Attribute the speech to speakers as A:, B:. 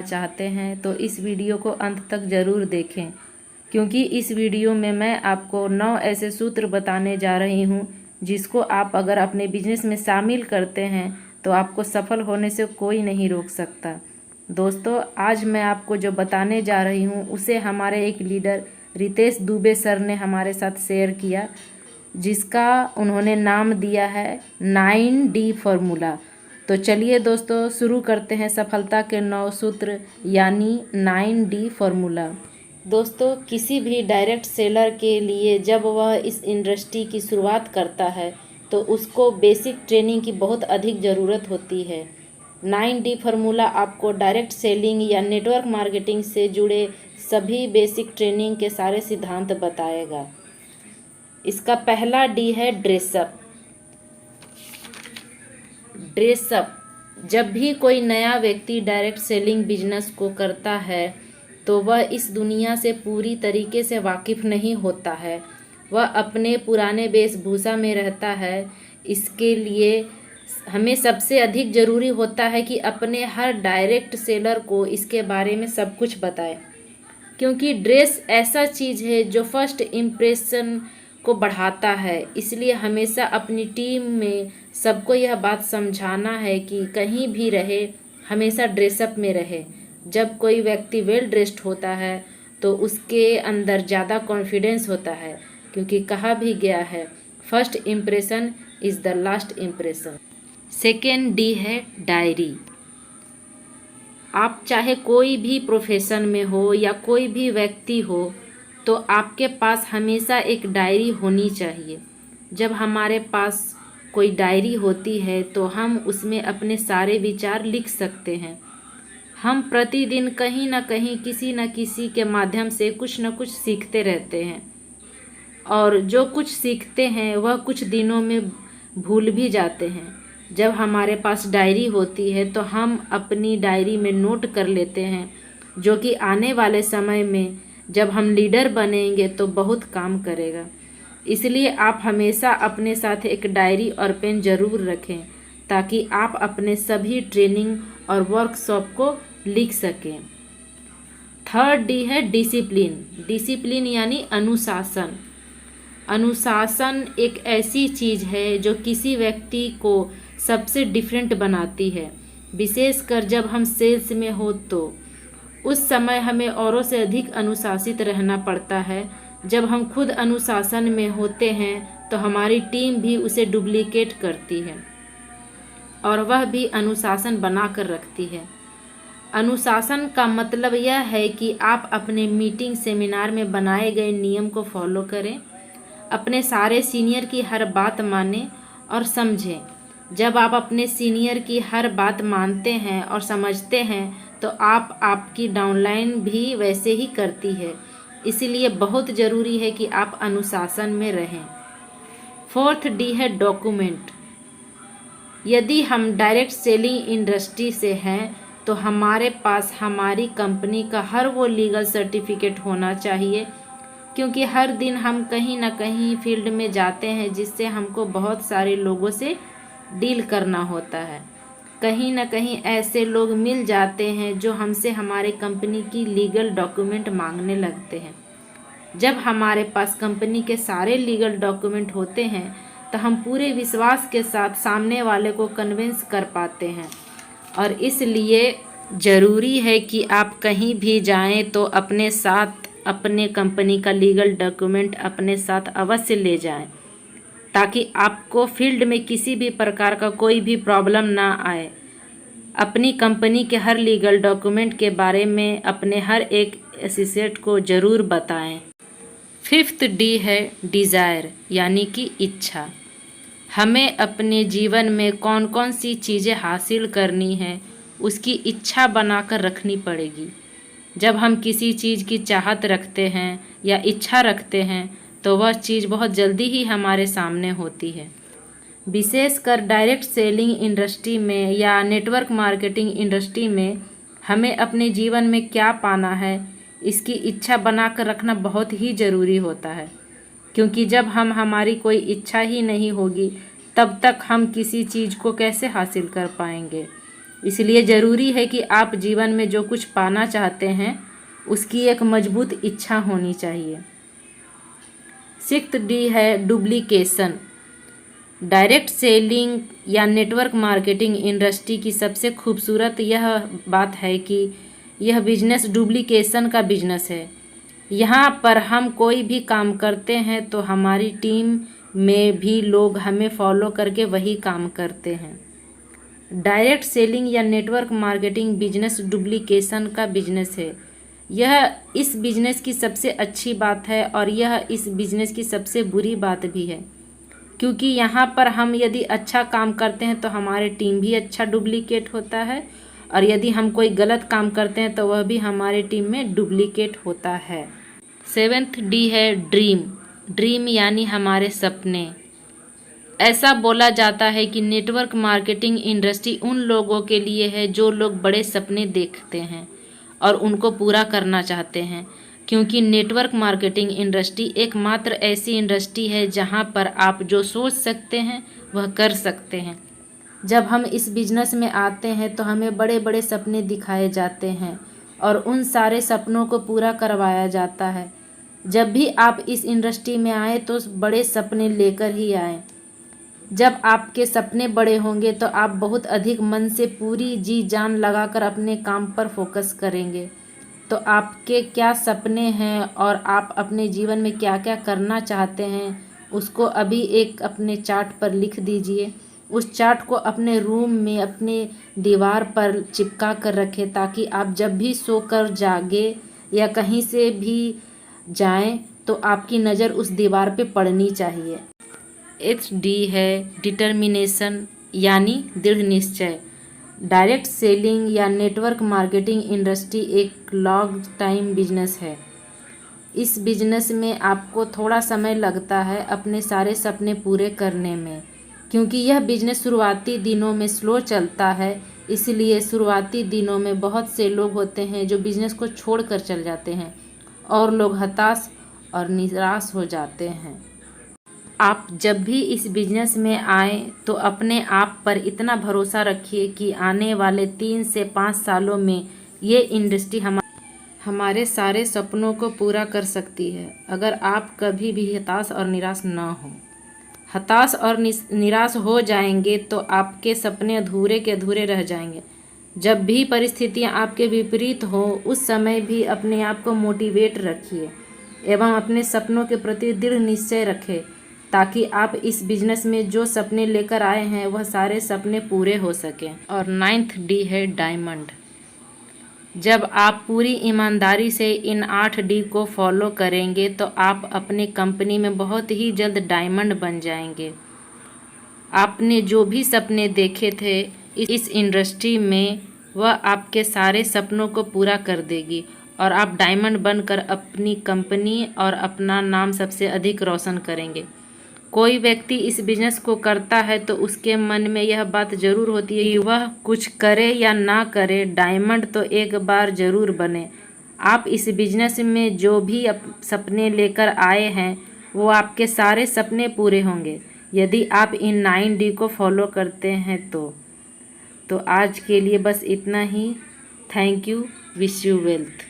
A: चाहते हैं तो इस वीडियो को अंत तक ज़रूर देखें, क्योंकि इस वीडियो में मैं आपको 9 ऐसे सूत्र बताने जा रही हूँ जिसको आप अगर अपने बिजनेस में शामिल करते हैं तो आपको सफल होने से कोई नहीं रोक सकता। दोस्तों, आज मैं आपको जो बताने जा रही हूँ उसे हमारे एक लीडर रितेश दुबे सर ने हमारे साथ शेयर किया, जिसका उन्होंने नाम दिया है 9D फॉर्मूला। तो चलिए दोस्तों, शुरू करते हैं सफलता के 9 सूत्र यानी 9D फॉर्मूला। दोस्तों, किसी भी डायरेक्ट सेलर के लिए जब वह इस इंडस्ट्री की शुरुआत करता है तो उसको बेसिक ट्रेनिंग की बहुत अधिक ज़रूरत होती है। 9D फॉर्मूला आपको डायरेक्ट सेलिंग या नेटवर्क मार्केटिंग से जुड़े सभी बेसिक ट्रेनिंग के सारे सिद्धांत बताएगा। इसका पहला डी है ड्रेसअप। ड्रेसअप, जब भी कोई नया व्यक्ति डायरेक्ट सेलिंग बिजनेस को करता है तो वह इस दुनिया से पूरी तरीके से वाकिफ़ नहीं होता है। वह अपने पुराने वेशभूषा में रहता है। इसके लिए हमें सबसे अधिक ज़रूरी होता है कि अपने हर डायरेक्ट सेलर को इसके बारे में सब कुछ बताएं, क्योंकि ड्रेस ऐसा चीज़ है जो फर्स्ट इम्प्रेशन को बढ़ाता है। इसलिए हमेशा अपनी टीम में सबको यह बात समझाना है कि कहीं भी रहे हमेशा ड्रेसअप में रहे। जब कोई व्यक्ति वेल ड्रेस्ड होता है तो उसके अंदर ज़्यादा कॉन्फिडेंस होता है, क्योंकि कहा भी गया है first impression is the last impression. Second D है डायरी। आप चाहे कोई भी प्रोफेशन में हो या कोई भी व्यक्ति हो तो आपके पास हमेशा एक डायरी होनी चाहिए। जब हमारे पास कोई डायरी होती है तो हम उसमें अपने सारे विचार लिख सकते हैं। हम प्रतिदिन कहीं ना कहीं किसी न किसी के माध्यम से कुछ न कुछ सीखते रहते हैं, और जो कुछ सीखते हैं वह कुछ दिनों में भूल भी जाते हैं। जब हमारे पास डायरी होती है तो हम अपनी डायरी में नोट कर लेते हैं, जो कि आने वाले समय में जब हम लीडर बनेंगे तो बहुत काम करेगा। इसलिए आप हमेशा अपने साथ एक डायरी और पेन ज़रूर रखें, ताकि आप अपने सभी ट्रेनिंग और वर्कशॉप को लिख सकें। थर्ड डी है डिसिप्लिन। डिसिप्लिन यानी अनुशासन। अनुशासन एक ऐसी चीज़ है जो किसी व्यक्ति को सबसे डिफरेंट बनाती है। विशेषकर जब हम सेल्स में हो तो उस समय हमें औरों से अधिक अनुशासित रहना पड़ता है। जब हम खुद अनुशासन में होते हैं तो हमारी टीम भी उसे डुप्लीकेट करती है और वह भी अनुशासन बना कर रखती है। अनुशासन का मतलब यह है कि आप अपने मीटिंग सेमिनार में बनाए गए नियम को फॉलो करें, अपने सारे सीनियर की हर बात मानें और समझें। जब आप अपने सीनियर की हर बात मानते हैं और समझते हैं तो आपकी डाउनलाइन भी वैसे ही करती है। इसलिए बहुत ज़रूरी है कि आप अनुशासन में रहें। फोर्थ डी है डॉक्यूमेंट। यदि हम डायरेक्ट सेलिंग इंडस्ट्री से हैं तो हमारे पास हमारी कंपनी का हर वो लीगल सर्टिफिकेट होना चाहिए, क्योंकि हर दिन हम कहीं ना कहीं फील्ड में जाते हैं जिससे हमको बहुत सारे लोगों से डील करना होता है। कहीं ना कहीं ऐसे लोग मिल जाते हैं जो हमसे हमारे कंपनी की लीगल डॉक्यूमेंट मांगने लगते हैं। जब हमारे पास कंपनी के सारे लीगल डॉक्यूमेंट होते हैं तो हम पूरे विश्वास के साथ सामने वाले को कन्विंस कर पाते हैं। और इसलिए ज़रूरी है कि आप कहीं भी जाएं तो अपने साथ अपने कंपनी का लीगल डॉक्यूमेंट अपने साथ अवश्य ले जाएं, ताकि आपको फील्ड में किसी भी प्रकार का कोई भी प्रॉब्लम ना आए। अपनी कंपनी के हर लीगल डॉक्यूमेंट के बारे में अपने हर एक एसोसिएट को ज़रूर बताएं। फिफ्थ डी है डिज़ायर यानी कि इच्छा। हमें अपने जीवन में कौन कौन सी चीज़ें हासिल करनी है उसकी इच्छा बनाकर रखनी पड़ेगी। जब हम किसी चीज़ की चाहत रखते हैं या इच्छा रखते हैं तो वह चीज़ बहुत जल्दी ही हमारे सामने होती है। विशेषकर डायरेक्ट सेलिंग इंडस्ट्री में या नेटवर्क मार्केटिंग इंडस्ट्री में हमें अपने जीवन में क्या पाना है इसकी इच्छा बनाकर रखना बहुत ही ज़रूरी होता है, क्योंकि जब हमारी कोई इच्छा ही नहीं होगी तब तक हम किसी चीज़ को कैसे हासिल कर पाएंगे। इसलिए ज़रूरी है कि आप जीवन में जो कुछ पाना चाहते हैं उसकी एक मजबूत इच्छा होनी चाहिए। 6th डी है डुप्लीकेशन। डायरेक्ट सेलिंग या नेटवर्क मार्केटिंग इंडस्ट्री की सबसे खूबसूरत यह बात है कि यह बिजनेस डुप्लीकेशन का बिजनेस है। यहाँ पर हम कोई भी काम करते हैं तो हमारी टीम में भी लोग हमें फॉलो करके वही काम करते हैं। डायरेक्ट सेलिंग या नेटवर्क मार्केटिंग बिजनेस डुप्लीकेशन का बिजनेस है। यह इस बिजनेस की सबसे अच्छी बात है और यह इस बिजनेस की सबसे बुरी बात भी है, क्योंकि यहाँ पर हम यदि अच्छा काम करते हैं तो हमारे टीम भी अच्छा डुप्लीकेट होता है, और यदि हम कोई गलत काम करते हैं तो वह भी हमारे टीम में डुप्लीकेट होता है। 7th डी है ड्रीम। ड्रीम यानी हमारे सपने। ऐसा बोला जाता है कि नेटवर्क मार्केटिंग इंडस्ट्री उन लोगों के लिए है जो लोग बड़े सपने देखते हैं और उनको पूरा करना चाहते हैं, क्योंकि नेटवर्क मार्केटिंग इंडस्ट्री एकमात्र ऐसी इंडस्ट्री है जहां पर आप जो सोच सकते हैं वह कर सकते हैं। जब हम इस बिज़नेस में आते हैं तो हमें बड़े बड़े सपने दिखाए जाते हैं और उन सारे सपनों को पूरा करवाया जाता है। जब भी आप इस इंडस्ट्री में आए तो बड़े सपने लेकर ही आए। जब आपके सपने बड़े होंगे तो आप बहुत अधिक मन से पूरी जी जान लगाकर अपने काम पर फोकस करेंगे। तो आपके क्या सपने हैं और आप अपने जीवन में क्या क्या करना चाहते हैं उसको अभी एक अपने चार्ट पर लिख दीजिए। उस चार्ट को अपने रूम में अपने दीवार पर चिपका कर रखें, ताकि आप जब भी सोकर जागे या कहीं से भी जाएं तो आपकी नज़र उस दीवार पे पड़नी चाहिए। 8th डी है डिटर्मिनेशन यानी दृढ़ निश्चय। डायरेक्ट सेलिंग या नेटवर्क मार्केटिंग इंडस्ट्री एक लॉन्ग टाइम बिजनेस है। इस बिजनेस में आपको थोड़ा समय लगता है अपने सारे सपने पूरे करने में, क्योंकि यह बिजनेस शुरुआती दिनों में स्लो चलता है। इसलिए शुरुआती दिनों में बहुत से लोग होते हैं जो बिजनेस को छोड़ कर चल जाते हैं और लोग हताश और निराश हो जाते हैं। आप जब भी इस बिजनेस में आएँ तो अपने आप पर इतना भरोसा रखिए कि आने वाले 3 से 5 सालों में ये इंडस्ट्री हमारे सारे सपनों को पूरा कर सकती है, अगर आप कभी भी हताश और निराश ना हो। हताश और निराश हो जाएंगे तो आपके सपने अधूरे के अधूरे रह जाएंगे। जब भी परिस्थितियाँ आपके विपरीत हो उस समय भी अपने आप को मोटिवेट रखिए एवं अपने सपनों के प्रति दृढ़ निश्चय रखें, ताकि आप इस बिजनेस में जो सपने लेकर आए हैं वह सारे सपने पूरे हो सकें। और 9th डी है डायमंड। जब आप पूरी ईमानदारी से इन 8 डी को फॉलो करेंगे तो आप अपनी कंपनी में बहुत ही जल्द डायमंड बन जाएंगे। आपने जो भी सपने देखे थे इस इंडस्ट्री में वह आपके सारे सपनों को पूरा कर देगी और आप डायमंड बनकर अपनी कंपनी और अपना नाम सबसे अधिक रोशन करेंगे। कोई व्यक्ति इस बिजनेस को करता है तो उसके मन में यह बात जरूर होती है कि वह कुछ करे या ना करे, डायमंड तो एक बार जरूर बने। आप इस बिजनेस में जो भी सपने लेकर आए हैं वो आपके सारे सपने पूरे होंगे यदि आप इन 9 डी को फॉलो करते हैं तो आज के लिए बस इतना ही। Thank you. Wish you wealth.